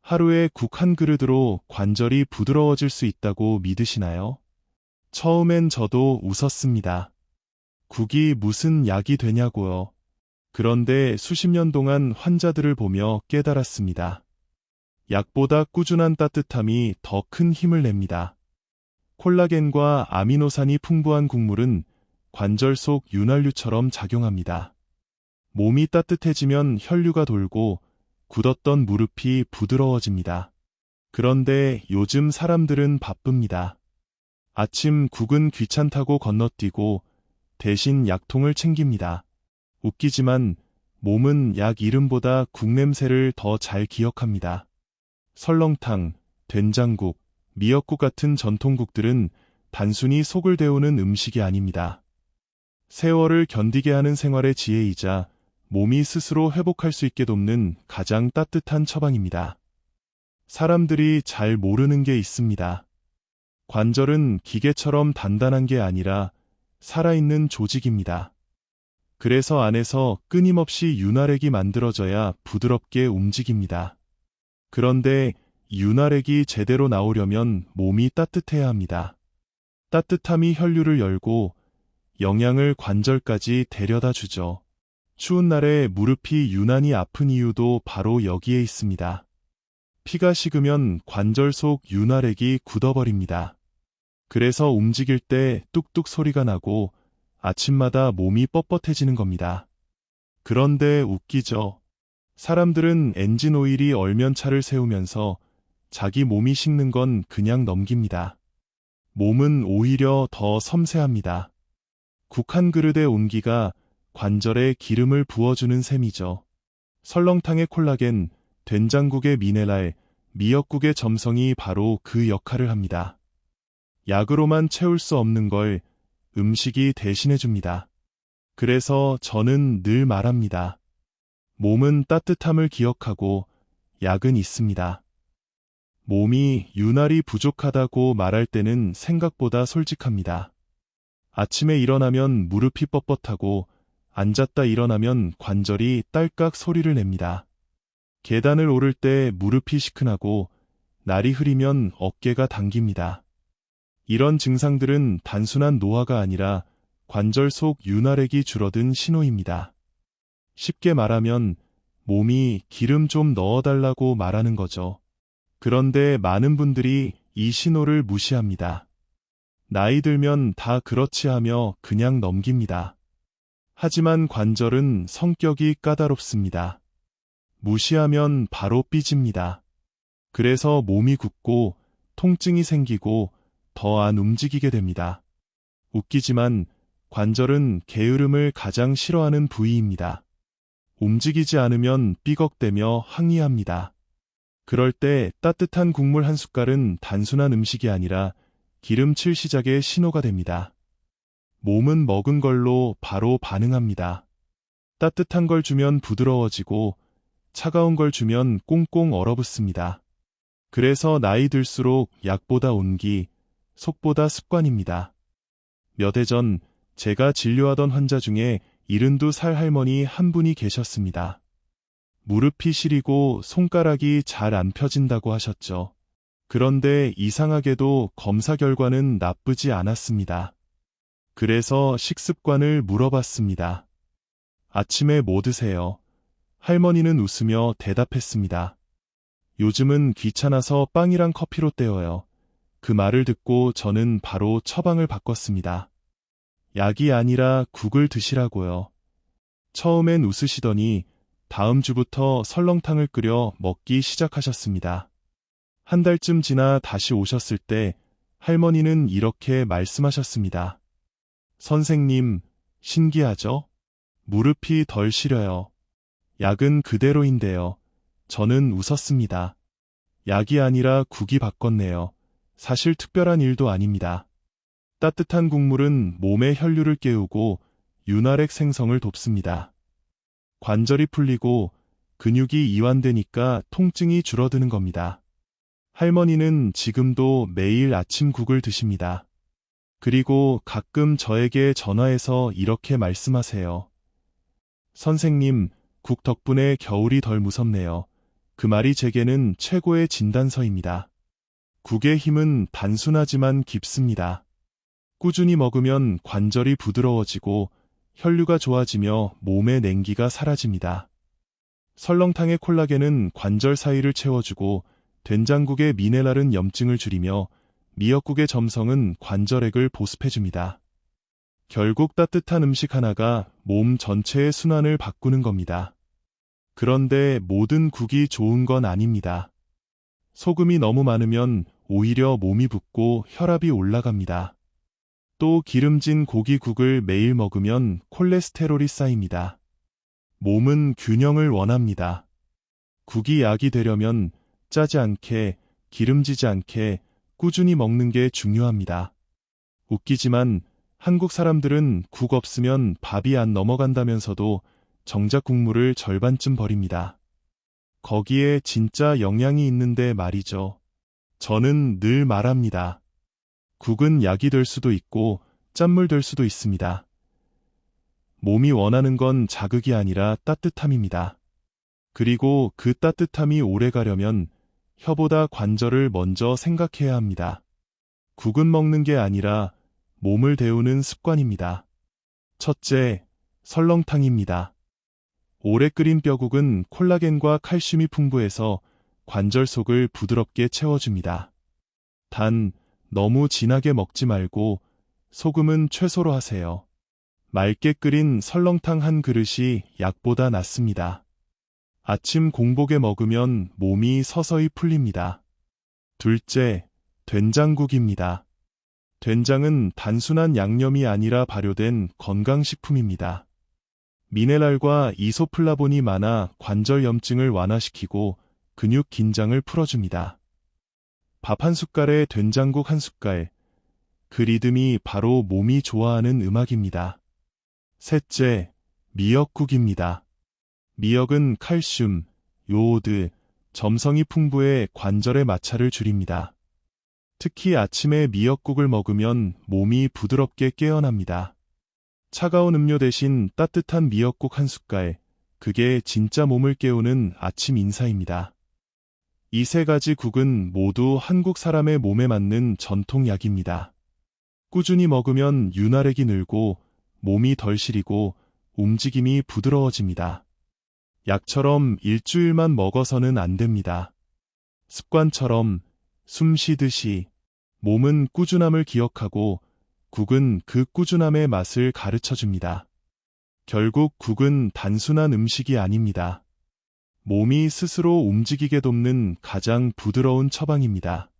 하루에 국 한 그릇으로 관절이 부드러워질 수 있다고 믿으시나요? 처음엔 저도 웃었습니다. 국이 무슨 약이 되냐고요. 그런데 수십 년 동안 환자들을 보며 깨달았습니다. 약보다 꾸준한 따뜻함이 더 큰 힘을 냅니다. 콜라겐과 아미노산이 풍부한 국물은 관절 속 윤활유처럼 작용합니다. 몸이 따뜻해지면 혈류가 돌고 굳었던 무릎이 부드러워집니다. 그런데 요즘 사람들은 바쁩니다. 아침 국은 귀찮다고 건너뛰고 대신 약통을 챙깁니다. 웃기지만 몸은 약 이름보다 국 냄새를 더 잘 기억합니다. 설렁탕, 된장국, 미역국 같은 전통국들은 단순히 속을 데우는 음식이 아닙니다. 세월을 견디게 하는 생활의 지혜이자 몸이 스스로 회복할 수 있게 돕는 가장 따뜻한 처방입니다. 사람들이 잘 모르는 게 있습니다. 관절은 기계처럼 단단한 게 아니라 살아있는 조직입니다. 그래서 안에서 끊임없이 윤활액이 만들어져야 부드럽게 움직입니다. 그런데 윤활액이 제대로 나오려면 몸이 따뜻해야 합니다. 따뜻함이 혈류를 열고 영양을 관절까지 데려다 주죠. 추운 날에 무릎이 유난히 아픈 이유도 바로 여기에 있습니다. 피가 식으면 관절 속 윤활액이 굳어버립니다. 그래서 움직일 때 뚝뚝 소리가 나고 아침마다 몸이 뻣뻣해지는 겁니다. 그런데 웃기죠. 사람들은 엔진 오일이 얼면 차를 세우면서 자기 몸이 식는 건 그냥 넘깁니다. 몸은 오히려 더 섬세합니다. 국 한 그릇의 온기가 관절에 기름을 부어주는 셈이죠. 설렁탕의 콜라겐, 된장국의 미네랄, 미역국의 점성이 바로 그 역할을 합니다. 약으로만 채울 수 없는 걸 음식이 대신해줍니다. 그래서 저는 늘 말합니다. 몸은 따뜻함을 기억하고 약은 있습니다. 몸이 윤활이 부족하다고 말할 때는 생각보다 솔직합니다. 아침에 일어나면 무릎이 뻣뻣하고 앉았다 일어나면 관절이 딸깍 소리를 냅니다. 계단을 오를 때 무릎이 시큰하고 날이 흐리면 어깨가 당깁니다. 이런 증상들은 단순한 노화가 아니라 관절 속 윤활액이 줄어든 신호입니다. 쉽게 말하면 몸이 기름 좀 넣어달라고 말하는 거죠. 그런데 많은 분들이 이 신호를 무시합니다. 나이 들면 다 그렇지 하며 그냥 넘깁니다. 하지만 관절은 성격이 까다롭습니다. 무시하면 바로 삐집니다. 그래서 몸이 굳고 통증이 생기고 더 안 움직이게 됩니다. 웃기지만 관절은 게으름을 가장 싫어하는 부위입니다. 움직이지 않으면 삐걱대며 항의합니다. 그럴 때 따뜻한 국물 한 숟갈은 단순한 음식이 아니라 기름칠 시작의 신호가 됩니다. 몸은 먹은 걸로 바로 반응합니다. 따뜻한 걸 주면 부드러워지고 차가운 걸 주면 꽁꽁 얼어붙습니다. 그래서 나이 들수록 약보다 온기, 속보다 습관입니다. 몇 해 전 제가 진료하던 환자 중에 72살 할머니 한 분이 계셨습니다. 무릎이 시리고 손가락이 잘 안 펴진다고 하셨죠. 그런데 이상하게도 검사 결과는 나쁘지 않았습니다. 그래서 식습관을 물어봤습니다. 아침에 뭐 드세요? 할머니는 웃으며 대답했습니다. 요즘은 귀찮아서 빵이랑 커피로 때워요. 그 말을 듣고 저는 바로 처방을 바꿨습니다. 약이 아니라 국을 드시라고요. 처음엔 웃으시더니 다음 주부터 설렁탕을 끓여 먹기 시작하셨습니다. 한 달쯤 지나 다시 오셨을 때 할머니는 이렇게 말씀하셨습니다. 선생님, 신기하죠? 무릎이 덜 시려요. 약은 그대로인데요. 저는 웃었습니다. 약이 아니라 국이 바꿨네요. 사실 특별한 일도 아닙니다. 따뜻한 국물은 몸의 혈류를 깨우고 윤활액 생성을 돕습니다. 관절이 풀리고 근육이 이완되니까 통증이 줄어드는 겁니다. 할머니는 지금도 매일 아침 국을 드십니다. 그리고 가끔 저에게 전화해서 이렇게 말씀하세요. 선생님, 국 덕분에 겨울이 덜 무섭네요. 그 말이 제게는 최고의 진단서입니다. 국의 힘은 단순하지만 깊습니다. 꾸준히 먹으면 관절이 부드러워지고 혈류가 좋아지며 몸의 냉기가 사라집니다. 설렁탕의 콜라겐은 관절 사이를 채워주고 된장국의 미네랄은 염증을 줄이며 미역국의 점성은 관절액을 보습해줍니다. 결국 따뜻한 음식 하나가 몸 전체의 순환을 바꾸는 겁니다. 그런데 모든 국이 좋은 건 아닙니다. 소금이 너무 많으면 오히려 몸이 붓고 혈압이 올라갑니다. 또 기름진 고기국을 매일 먹으면 콜레스테롤이 쌓입니다. 몸은 균형을 원합니다. 국이 약이 되려면 짜지 않게, 기름지지 않게 꾸준히 먹는 게 중요합니다. 웃기지만 한국 사람들은 국 없으면 밥이 안 넘어간다면서도 정작 국물을 절반쯤 버립니다. 거기에 진짜 영양이 있는데 말이죠. 저는 늘 말합니다. 국은 약이 될 수도 있고 짠물 될 수도 있습니다. 몸이 원하는 건 자극이 아니라 따뜻함입니다. 그리고 그 따뜻함이 오래 가려면 혀보다 관절을 먼저 생각해야 합니다. 국은 먹는 게 아니라 몸을 데우는 습관입니다. 첫째, 설렁탕입니다. 오래 끓인 뼈국은 콜라겐과 칼슘이 풍부해서 관절 속을 부드럽게 채워줍니다. 단, 너무 진하게 먹지 말고 소금은 최소로 하세요. 맑게 끓인 설렁탕 한 그릇이 약보다 낫습니다. 아침 공복에 먹으면 몸이 서서히 풀립니다. 둘째, 된장국입니다. 된장은 단순한 양념이 아니라 발효된 건강식품입니다. 미네랄과 이소플라본이 많아 관절 염증을 완화시키고 근육 긴장을 풀어줍니다. 밥 한 숟갈에 된장국 한 숟갈, 그 리듬이 바로 몸이 좋아하는 음악입니다. 셋째, 미역국입니다. 미역은 칼슘, 요오드, 점성이 풍부해 관절의 마찰을 줄입니다. 특히 아침에 미역국을 먹으면 몸이 부드럽게 깨어납니다. 차가운 음료 대신 따뜻한 미역국 한 숟갈, 그게 진짜 몸을 깨우는 아침 인사입니다. 이 세 가지 국은 모두 한국 사람의 몸에 맞는 전통약입니다. 꾸준히 먹으면 윤활액이 늘고 몸이 덜 시리고 움직임이 부드러워집니다. 약처럼 일주일만 먹어서는 안 됩니다. 습관처럼 숨 쉬듯이 몸은 꾸준함을 기억하고 국은 그 꾸준함의 맛을 가르쳐줍니다. 결국 국은 단순한 음식이 아닙니다. 몸이 스스로 움직이게 돕는 가장 부드러운 처방입니다.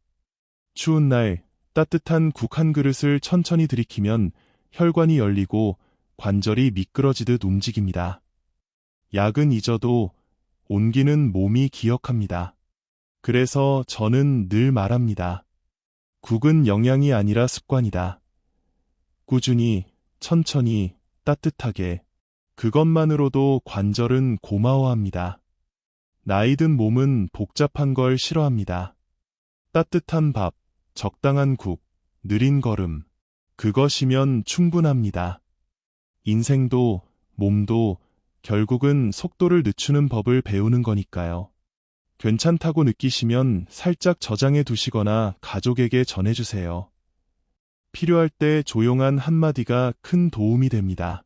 추운 날 따뜻한 국 한 그릇을 천천히 들이키면 혈관이 열리고 관절이 미끄러지듯 움직입니다. 약은 잊어도 온기는 몸이 기억합니다. 그래서 저는 늘 말합니다. 국은 영양이 아니라 습관이다. 꾸준히, 천천히, 따뜻하게. 그것만으로도 관절은 고마워합니다. 나이든 몸은 복잡한 걸 싫어합니다. 따뜻한 밥, 적당한 국, 느린 걸음. 그것이면 충분합니다. 인생도, 몸도 결국은 속도를 늦추는 법을 배우는 거니까요. 괜찮다고 느끼시면 살짝 저장해 두시거나 가족에게 전해주세요. 필요할 때 조용한 한마디가 큰 도움이 됩니다.